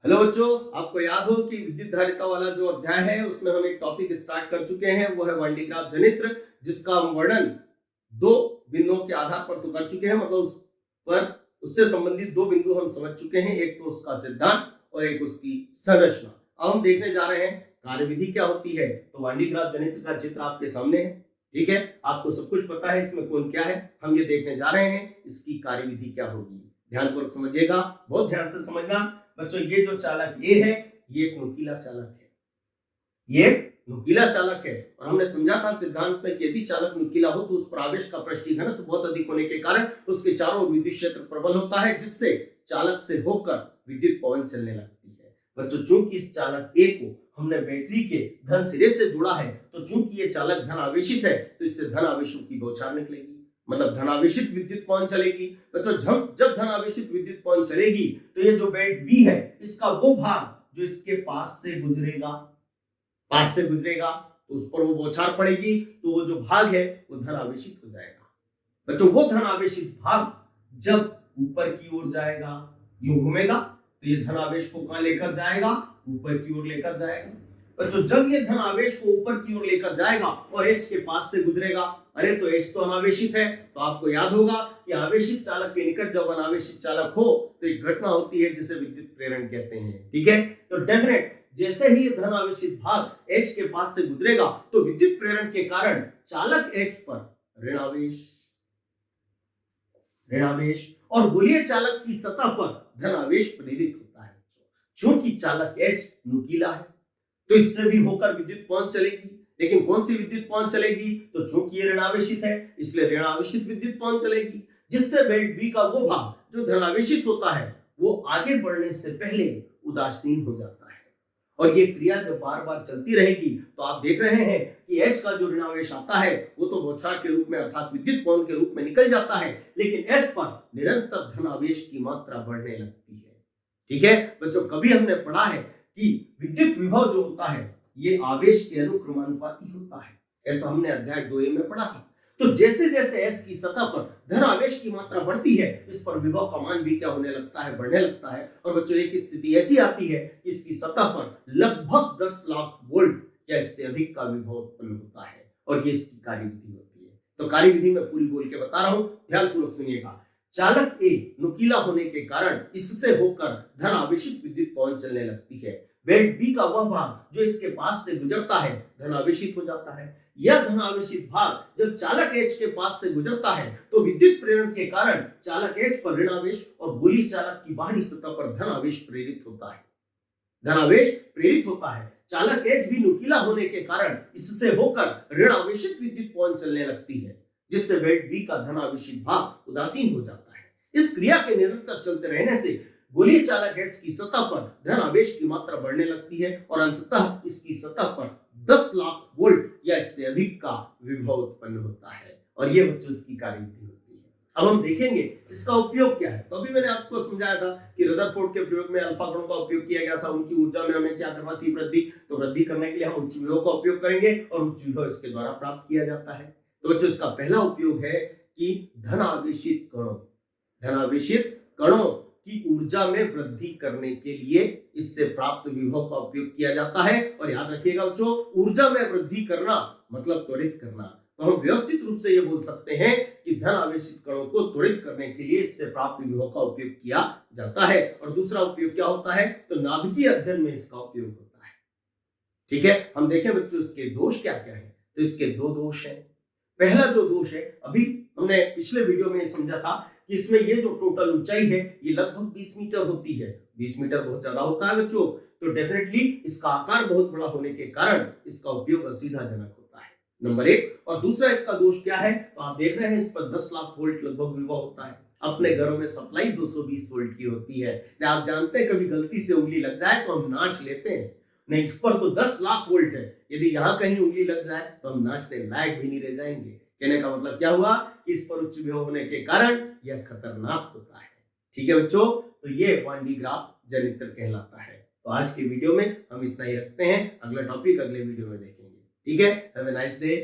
Hello बच्चों, आपको याद हो कि विद्युत धारिता वाला जो अध्याय है उसमें हम एक टॉपिक स्टार्ट कर चुके हैं, वो है वान डी ग्राफ जनित्र, जिसका हम वर्णन दो बिंदुओं के आधार पर तो कर चुके हैं। मतलब उस पर उससे संबंधित दो बिंदु हम समझ चुके हैं, एक तो उसका सिद्धांत और एक उसकी संरचना। अब हम देखने जा रहे हैं कार्यविधि क्या होती है। तो वान डी ग्राफ जनित्र का चित्र आपके सामने है, ठीक है। आपको सब कुछ पता है इसमें कौन क्या है, हम ये देखने जा रहे हैं इसकी कार्यविधि क्या होगी। ध्यानपूर्वक समझिएगा, बहुत ध्यान से समझना बच्चों। ये जो चालक ये है, ये एक नुकीला चालक है, ये एक नुकीला चालक है। और हमने समझा था सिद्धांत में कि यदि चालक नुकीला हो तो उस पर आवेश का पृष्ठीय घनत्व बहुत अधिक होने के कारण उसके चारों ओर विद्युत क्षेत्र प्रबल होता है, जिससे चालक से होकर विद्युत पवन चलने लगती है। बच्चों, चूंकि इस चालक ए को हमने बैटरी के धन सिरे से जुड़ा है, तो चूंकि ये चालक धन आवेशित है, तो इससे धन आवेशों की बौछार निकलेगी, मतलब धनावेशित विद्युत पवन चलेगी। बच्चों, जब धनावेशित विद्युत पवन चलेगी तो ये जो बेल्ट बी है, इसका वो भाग जो इसके पास से गुजरेगा तो उस पर वो बौछार पड़ेगी, तो वो जो भाग है वो धनावेशित हो जाएगा। बच्चों, वो धनावेशित भाग जब ऊपर की ओर जाएगा, यूं घूमेगा, तो ये धनावेश को कहां लेकर जाएगा? ऊपर की ओर लेकर जाएगा। बच्चों, जब ये धन आवेश को ऊपर की ओर लेकर जाएगा और H के पास से गुजरेगा, अरे तो H तो अनावेशित है, तो आपको याद होगा कि आवेशित चालक के निकट जब अनावेशित चालक हो तो एक घटना होती है जिसे विद्युत प्रेरण कहते हैं, ठीक है। तो डेफिनेट जैसे ही धन आवेशित भाग H के पास से गुजरेगा तो विद्युत प्रेरण के कारण चालक H पर ऋण आवेश और गोलीय चालक की सतह पर धन आवेश प्रेरित होता है। चूंकि चालक H नुकीला है तो इससे भी होकर विद्युत पवन चलेगी, लेकिन कौन सी विद्युत पवन चलेगी? तो चूंकि ये ऋणावेशित है, इसलिए ऋणावेशित विद्युत पवन चलेगी, जिससे बेल्ट बी का वो भाग जो धनावेशित होता है वो आगे बढ़ने से पहले उदासीन हो जाता है। और ये क्रिया जब बार बार चलती रहेगी तो आप देख रहे हैं कि H का जो ऋणावेश आता है वो तो बौछार के रूप में अर्थात विद्युत पवन के रूप में निकल जाता है, लेकिन S पर निरंतर धनावेश की मात्रा बढ़ने लगती है, ठीक है। बच्चों, कभी हमने पढ़ा है कि विद्युत विभव जो होता है ये आवेश के अनुक्रमानुपाती होता है, ऐसा हमने अध्याय 2A में पढ़ा था। तो जैसे जैसे S की सतह पर धन आवेश की मात्रा बढ़ती है, इस पर विभव का मान भी क्या होने लगता है? बढ़ने लगता है। और बच्चों, एक स्थिति ऐसी आती है कि इसकी सतह पर लगभग 10 लाख वोल्ट या इससे अधिक का विभव उत्पन्न होता है, और ये इसकी कार्यविधि होती है। तो कार्यविधि में पूरी बोल के बता रहा हूं, ध्यानपूर्वक सुनिएगा। चालक ए नुकीला होने के कारण इससे होकर धन आवेशित विद्युत पवन चलने लगती है। बेल्ट बी का वह भाग जो इसके पास से गुजरता है धन आवेशित हो जाता है। यह धन आवेशित भाग जब चालक H के पास से गुजरता है तो विद्युत प्रेरण के कारण चालक H पर ऋण आवेश और गोलीय चालक की बाहरी सतह पर धन आवेश प्रेरित होता है। चालक H भी नुकीला होने के कारण इससे होकर ऋण आवेशित विद्युत पवन चलने लगती है, जिससे बेल्ट बी का धन आवेशित भाग उदासीन हो जाता है। इस क्रिया के निरंतर चलते रहने से गोलीय चालक S की सतह पर धन आवेश की मात्रा बढ़ने लगती है और अंततः इसकी सतह पर 10 लाख वोल्ट या इससे अधिक का विभव उत्पन्न होता है, और ये बच्चों इसकी कार्यविधि होती है। अब हम देखेंगे इसका उपयोग क्या है। तो अभी मैंने आपको समझाया था कि रदरफोर्ड के प्रयोग में अल्फा कणों का उपयोग किया गया था, उनकी ऊर्जा में हमें क्या करना थी? वृद्धि। तो वृद्धि करने के लिए हम उच्च विभव का उपयोग करेंगे और उच्च विभव इसके द्वारा प्राप्त किया जाता है। तो बच्चों, इसका पहला उपयोग है कि धनावेशित कणों की ऊर्जा में वृद्धि करने के लिए इससे प्राप्त विभव का उपयोग किया जाता है। और याद रखिएगा बच्चों, ऊर्जा में वृद्धि करना मतलब त्वरित करना। तो हम व्यवस्थित रूप से ये बोल सकते हैं कि धन आवेशित कणों को त्वरित करने के लिए इससे प्राप्त विभव का उपयोग किया जाता है। और दूसरा उपयोग क्या होता है? तो नाभिकीय अध्ययन में इसका उपयोग होता है, ठीक है। हम देखें बच्चों इसके दोष क्या क्या है। तो इसके दो दोष है। पहला जो दोष है, अभी हमने पिछले वीडियो में समझा था कि इसमें ये जो टोटल ऊंचाई है ये लगभग 20 मीटर होती है। 20 मीटर बहुत ज्यादा होता है बच्चों, तो डेफिनेटली इसका आकार बहुत बड़ा होने के कारण इसका उपयोग असुविधाजनक होता है, नंबर 1। और दूसरा इसका दोष क्या है? तो आप देख रहे हैं इस पर 10 लाख वोल्ट लगभग विभव होता है। अपने घरों में सप्लाई 220 वोल्ट की होती है। आप जानते हैं कभी गलती से उंगली लग जाए तो हम नाच लेते हैं, नहीं इस पर तो 10 लाख वोल्ट है। यदि यहाँ कहीं उंगली लग जाए तो हम नाचने लायक भी नहीं रह जाएंगे। कहने का मतलब क्या हुआ कि इस पर उच्च विभव होने के कारण यह खतरनाक होता है, ठीक है बच्चों। तो ये वान डी ग्राफ जनित्र कहलाता है। तो आज के वीडियो में हम इतना ही रखते हैं, अगला टॉपिक अगले वीडियो में देखेंगे, ठीक है। Have a nice day.